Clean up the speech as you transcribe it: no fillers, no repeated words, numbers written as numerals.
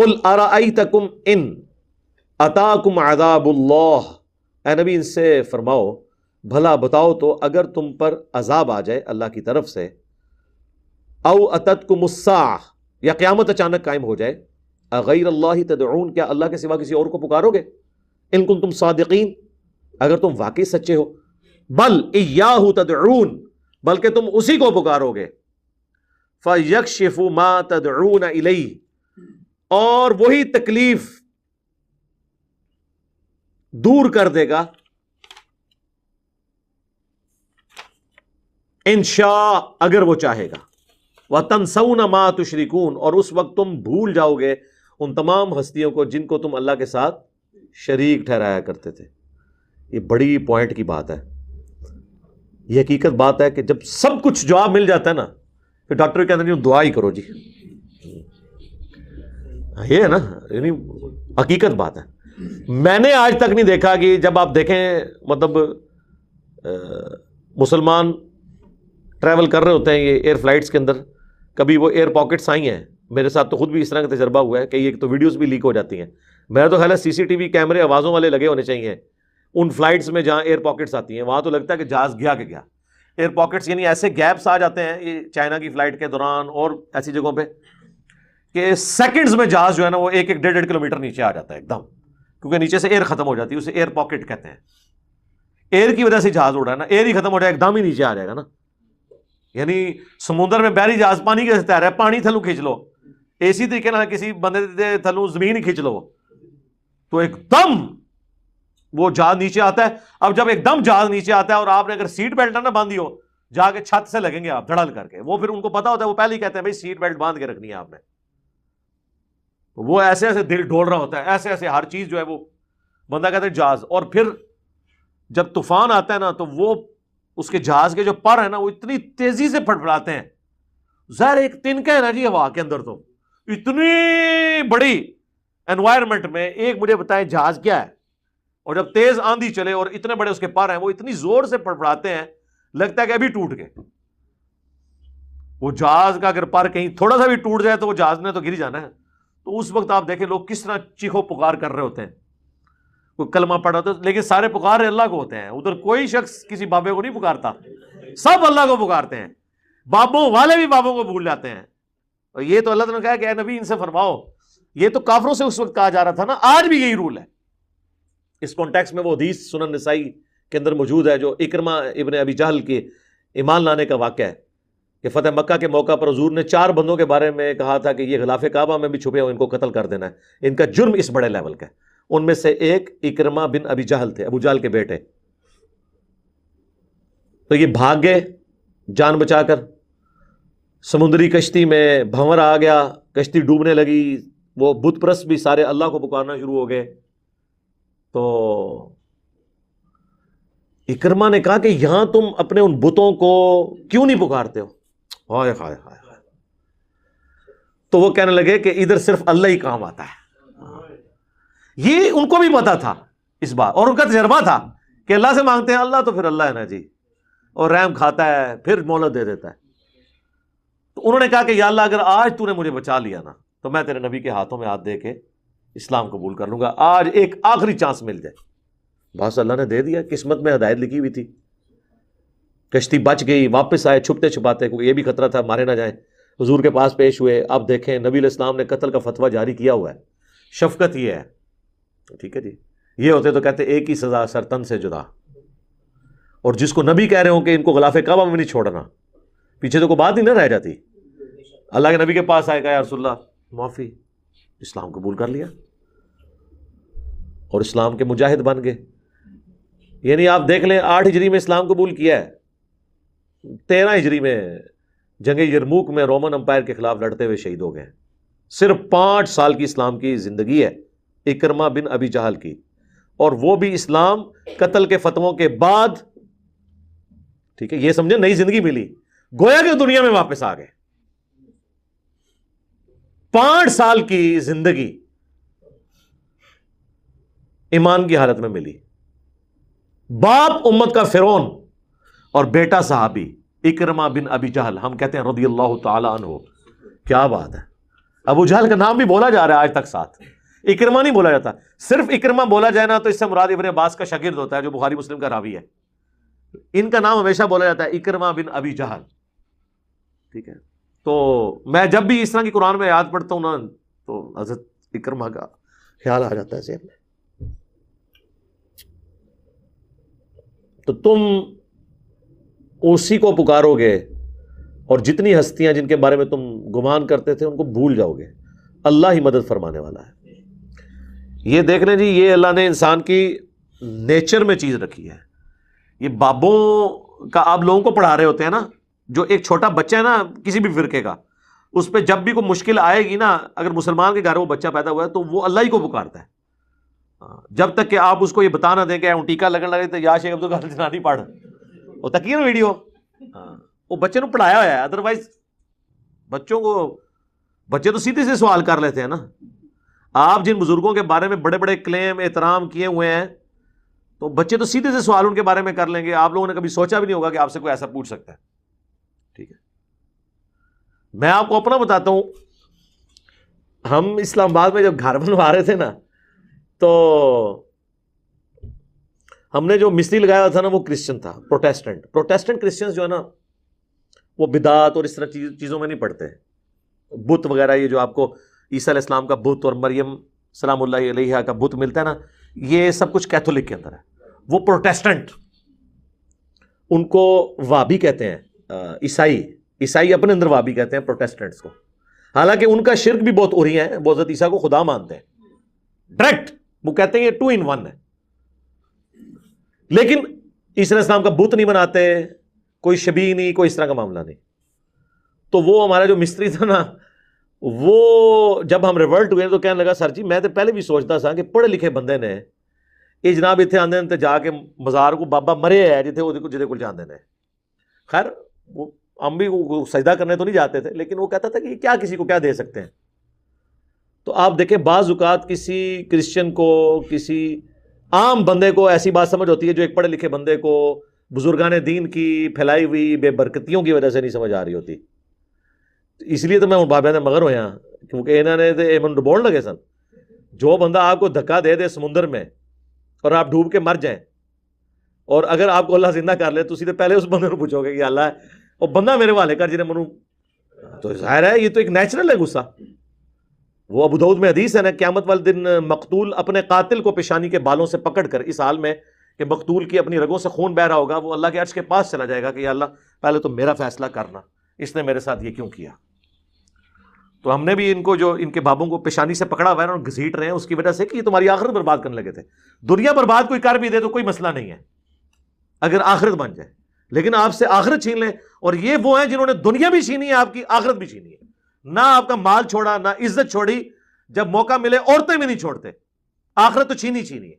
قل ارأیتکم ان اتاکم عذاب اللہ، اے نبی ان سے فرماؤ بھلا بتاؤ تو اگر تم پر عذاب آ جائے اللہ کی طرف سے، او اتتکم الساعہ یا قیامت اچانک قائم ہو جائے، اغیر اللہ تدعون، کیا اللہ کے سوا کسی اور کو پکارو گے؟ ان کنتم صادقین، اگر تم واقعی سچے ہو، بل ایاہ تدعون، بلکہ تم اسی کو پکارو گے، فیکشف ما تدعون الیہ، اور وہی تکلیف دور کر دے گا انشاء، اگر وہ چاہے گا، وَتَنْسَوْنَ مَا تُشْرِكُونَ، اور اس وقت تم بھول جاؤ گے ان تمام ہستیوں کو جن کو تم اللہ کے ساتھ شریک ٹھہرایا کرتے تھے۔ یہ بڑی پوائنٹ کی بات ہے، یہ حقیقت بات ہے کہ جب سب کچھ جواب مل جاتا ہے نا، پھر ڈاکٹر کے اندر دعا ہی کرو جی، یہ ہے نا، یعنی حقیقت بات ہے۔ میں نے آج تک نہیں دیکھا کہ جب آپ دیکھیں مطلب مسلمان ٹریول کر رہے ہوتے ہیں یہ ایئر فلائٹس کے اندر، کبھی وہ ایئر پاکٹس آئی ہیں، میرے ساتھ تو خود بھی اس طرح کا تجربہ ہوا ہے کہ یہ تو ویڈیوز بھی لیک ہو جاتی ہیں، میرا تو خیال ہے سی سی ٹی وی کیمرے آوازوں والے لگے ہونے چاہیے ان فلائٹس میں جہاں ایئر پاکٹس آتی ہیں، وہاں تو لگتا ہے کہ جہاز گیا کہ گیا۔ ایئر پاکٹس یعنی ایسے گیپس آ جاتے ہیں یہ چائنا کی فلائٹ کے دوران اور ایسی جگہوں پہ کہ سیکنڈز میں جہاز جو ہے نا وہ 1-1.5 کلومیٹر نیچے آ جاتا ہے ایک دم، کیونکہ نیچے سے ایئر ختم ہو جاتی ہے، اسے ایئر پاکٹ کہتے ہیں۔ ایئر کی وجہ سے جہاز اڑ رہا ہے نا، ایئر ہی ختم ہو جائے ایک دم ہی نیچے آ جائے گا نا، یعنی سمندر میں بحری جہاز پانی کے تیر ہے، پانی تھلو کھینچ لو، اسی طریقے نہ کسی بندے تھلو زمین ہی کھینچ لو تو ایک دم وہ جہاز نیچے آتا ہے۔ اب جب ایک دم جہاز نیچے آتا ہے اور آپ نے اگر سیٹ بیلٹ نہ باندھی ہو، جا کے چھت سے لگیں گے آپ دھڑل کر کے، وہ پھر ان کو پتا ہوتا ہے، وہ پہلے ہی کہتے ہیں بھائی سیٹ بیلٹ باندھ کے رکھنی ہے آپ نے، وہ ایسے ایسے دل ڈول رہا ہوتا ہے، ایسے ایسے ہر چیز جو ہے وہ بندہ کہتا ہے جہاز، اور پھر جب طوفان آتا ہے نا تو وہ اس کے جہاز کے جو پر ہیں نا وہ اتنی تیزی سے پھڑپڑاتے ہیں، ظاہر ایک تنکا ہے نا جی ہوا کے اندر، تو اتنی بڑی انوائرمنٹ میں ایک مجھے بتائیں جہاز کیا ہے، اور جب تیز آندھی چلے اور اتنے بڑے اس کے پر ہیں، وہ اتنی زور سے پھڑپڑاتے ہیں لگتا ہے کہ ابھی ٹوٹ گئے۔ وہ جہاز کا اگر پر کہیں تھوڑا سا بھی ٹوٹ جائے تو وہ جہاز نے تو گر جانا ہے، تو اس وقت آپ دیکھیں لوگ کس طرح چیخو پکار کر رہے ہوتے ہیں، کوئی کلمہ پڑھ رہا ہوتا ہے، لیکن سارے پکار اللہ کو ہوتے ہیں، ادھر کوئی شخص کسی بابے کو نہیں پکارتا، سب اللہ کو پکارتے ہیں، بابوں والے بھی بابوں کو بھول جاتے ہیں۔ اور یہ تو اللہ تعالیٰ نے کہا کہ اے نبی ان سے فرماؤ، یہ تو کافروں سے اس وقت کہا جا رہا تھا نا، آج بھی یہی رول ہے۔ اس کانٹیکس میں وہ حدیث سنن نسائی کے اندر موجود ہے جو اکرمہ ابن ابی جہل کے ایمان لانے کا واقعہ ہے کہ فتح مکہ کے موقع پر حضور نے 4 بندوں کے بارے میں کہا تھا کہ یہ غلاف کعبہ میں بھی چھپے ہو، ان کو قتل کر دینا ہے، ان کا جرم اس بڑے لیول کا ہے۔ ان میں سے ایک اکرمہ بن ابی جہل تھے، ابو جہل کے بیٹے، تو یہ بھاگ گئے جان بچا کر، سمندری کشتی میں بھنور آ گیا، کشتی ڈوبنے لگی، وہ بت پرست بھی سارے اللہ کو پکارنا شروع ہو گئے۔ تو اکرمہ نے کہا کہ یہاں تم اپنے ان بتوں کو کیوں نہیں پکارتے ہو؟ ہائے ہائے ہائے ہائے۔ تو وہ کہنے لگے کہ ادھر صرف اللہ ہی کام آتا ہے۔ یہ ان کو بھی پتا تھا اس بات، اور ان کا تجربہ تھا کہ اللہ سے مانگتے ہیں اللہ تو پھر اللہ ہے نا جی، اور رحم کھاتا ہے پھر مہلت دے دیتا ہے۔ تو انہوں نے کہا کہ یا اللہ اگر آج تو نے مجھے بچا لیا نا تو میں تیرے نبی کے ہاتھوں میں ہاتھ دے کے اسلام قبول کر لوں گا، آج ایک آخری چانس مل جائے۔ بس اللہ نے دے دیا، قسمت میں ہدایت لکھی ہوئی تھی، کشتی بچ گئی، واپس آئے چھپتے چھپاتے، کیونکہ یہ بھی خطرہ تھا مارے نہ جائیں، حضور کے پاس پیش ہوئے۔ اب دیکھیں نبی علیہ السلام نے قتل کا فتویٰ جاری کیا ہوا ہے، شفقت یہ ہے، ٹھیک ہے جی، یہ ہوتے تو کہتے ایک ہی سزا سر تن سے جدا، اور جس کو نبی کہہ رہے ہوں کہ ان کو غلاف کعبہ میں نہیں چھوڑنا، پیچھے تو کوئی بات ہی نہ رہ جاتی۔ اللہ کے نبی کے پاس آئے گا یا رسول اللہ معافی، اسلام قبول کر لیا اور اسلام کے مجاہد بن گئے۔ یعنی آپ دیکھ لیں 8 ہجری میں اسلام قبول کیا ہے، 13 ہجری میں جنگ یرموک میں رومن امپائر کے خلاف لڑتے ہوئے شہید ہو گئے۔ صرف 5 سال کی اسلام کی زندگی ہے اکرمہ بن ابی جہل کی، اور وہ بھی اسلام قتل کے فتووں کے بعد، ٹھیک ہے، یہ سمجھے نئی زندگی ملی، گویا کہ دنیا میں واپس آ گئے۔ 5 سال کی زندگی ایمان کی حالت میں ملی، باپ امت کا فرعون اور بیٹا صحابی اکرمہ بن ابی جہل، ہم کہتے ہیں رضی اللہ تعالی عنہ، کیا بات ہے۔ ابو جہل کا نام بھی بولا جا رہا ہے آج تک ساتھ، اکرمہ نہیں بولا جاتا. صرف اکرمہ بولا جائے نا تو اس سے مراد ابن عباس کا شاگرد ہوتا ہے جو بخاری مسلم کا راوی ہے. ان کا نام ہمیشہ بولا جاتا ہے اکرمہ بن ابی جہل. ٹھیک ہے، تو میں جب بھی اس طرح کی قرآن میں آیات پڑھتا ہوں نا تو حضرت اکرمہ کا خیال آ جاتا ہے ذہن میں. تو تم اسی کو پکارو گے اور جتنی ہستیاں جن کے بارے میں تم گمان کرتے تھے ان کو بھول جاؤ گے. اللہ ہی مدد فرمانے والا ہے. یہ دیکھ لیں جی، یہ اللہ نے انسان کی نیچر میں چیز رکھی ہے. یہ بابوں کا آپ لوگوں کو پڑھا رہے ہوتے ہیں نا، جو ایک چھوٹا بچہ ہے نا کسی بھی فرقے کا، اس پہ جب بھی کوئی مشکل آئے گی نا، اگر مسلمان کے گھر وہ بچہ پیدا ہوا ہے تو وہ اللہ ہی کو پکارتا ہے. جب تک کہ آپ اس کو یہ بتا نہ دیں کہ ٹیکا لگنے لگے تو یا شیخ عبدالقادر جیلانی پڑھ، وہ تک نا ویڈیو، وہ بچے نے پڑھایا ہوا ہے. ادروائز بچے تو سیدھے سے سوال کر لیتے ہیں نا. آپ جن بزرگوں کے بارے میں بڑے بڑے کلیم احترام کیے ہوئے ہیں تو بچے تو سیدھے سے سوال ان کے بارے میں کر لیں گے. آپ لوگوں نے کبھی سوچا بھی نہیں ہوگا کہ آپ سے کوئی ایسا پوچھ سکتا ہے. ٹھیک ہے، میں آپ کو اپنا بتاتا ہوں. ہم اسلام آباد میں جب گھر بنوا رہے تھے نا تو ہم نے جو مستری لگایا تھا نا وہ کرسچن تھا، پروٹیسٹنٹ کرسچنز جو ہے نا وہ بدعت اور اس طرح چیزوں میں نہیں پڑتے. بت وغیرہ یہ جو آپ کو عیسیٰ علیہ السلام کا بت اور مریم سلام اللہ علیہا کا بت ملتا ہے نا، یہ سب کچھ کیتھولک کے اندر ہے. وہ پروٹیسٹنٹ، ان کو وابی کہتے ہیں. عیسائی اپنے اندر وابی کہتے ہیں پروٹیسٹنٹس کو. حالانکہ ان کا شرک بھی بہت اوری ہے، وہ حضرت عیسیٰ کو خدا مانتے ہیں ڈائریکٹ. وہ کہتے ہیں یہ 2 in 1 ہے. لیکن عیسیٰ علیہ السلام کا بت نہیں بناتے، کوئی شبیہ نہیں، کوئی اس طرح کا معاملہ نہیں. تو وہ ہمارا جو مستری تھا نا، وہ جب ہم ریورٹ ہوئے تو کہنے لگا سر جی میں تو پہلے بھی سوچتا تھا کہ پڑھے لکھے بندے نے یہ جناب اتنے آندے تے جا کے مزار کو بابا مرے ہے جتنے وہ جدے کو جاندے نے. خیر وہ ہم بھی سجدہ کرنے تو نہیں جاتے تھے، لیکن وہ کہتا تھا کہ کیا کسی کو کیا دے سکتے ہیں. تو آپ دیکھیں بعض اوقات کسی کرسچن کو، کسی عام بندے کو ایسی بات سمجھ ہوتی ہے جو ایک پڑھے لکھے بندے کو بزرگان دین کی پھیلائی ہوئی بے برکتیوں کی وجہ سے نہیں سمجھ آ رہی ہوتی. اس لیے تو میں بابے نے مگر ہویا کیونکہ انہوں نے تو ایمن ڈبوڑ لگے سن. جو بندہ آپ کو دھکا دے دے سمندر میں اور آپ ڈوب کے مر جائیں، اور اگر آپ کو اللہ زندہ کر لے تو سیدھے پہلے اس بندے کو پوچھو گے کہ اللہ ہے اور بندہ میرے والے کر جنہیں منو، تو ظاہر ہے یہ تو ایک نیچرل ہے غصہ. وہ ابو داؤد میں حدیث ہے نا، قیامت والے دن مقتول اپنے قاتل کو پیشانی کے بالوں سے پکڑ کر اس حال میں کہ مقتول کی اپنی رگوں سے خون بہ رہا ہوگا، وہ اللہ کے عرش کے پاس چلا جائے گا کہ یا اللہ پہلے تو میرا فیصلہ کرنا، اس نے میرے ساتھ یہ کیوں کیا. تو ہم نے بھی ان کو جو ان کے بابوں کو پیشانی سے پکڑا ہوا ہے اور گھسیٹ رہے ہیں اس کی وجہ سے کہ یہ تمہاری آخرت برباد کرنے لگے تھے. دنیا برباد کوئی کر بھی دے تو کوئی مسئلہ نہیں ہے اگر آخرت بن جائے، لیکن آپ سے آخرت چھین لیں. اور یہ وہ ہیں جنہوں نے دنیا بھی چھینی ہے، آپ کی آخرت بھی چھینی ہے. نہ آپ کا مال چھوڑا، نہ عزت چھوڑی، جب موقع ملے عورتیں بھی نہیں چھوڑتے، آخرت تو چھینی ہے.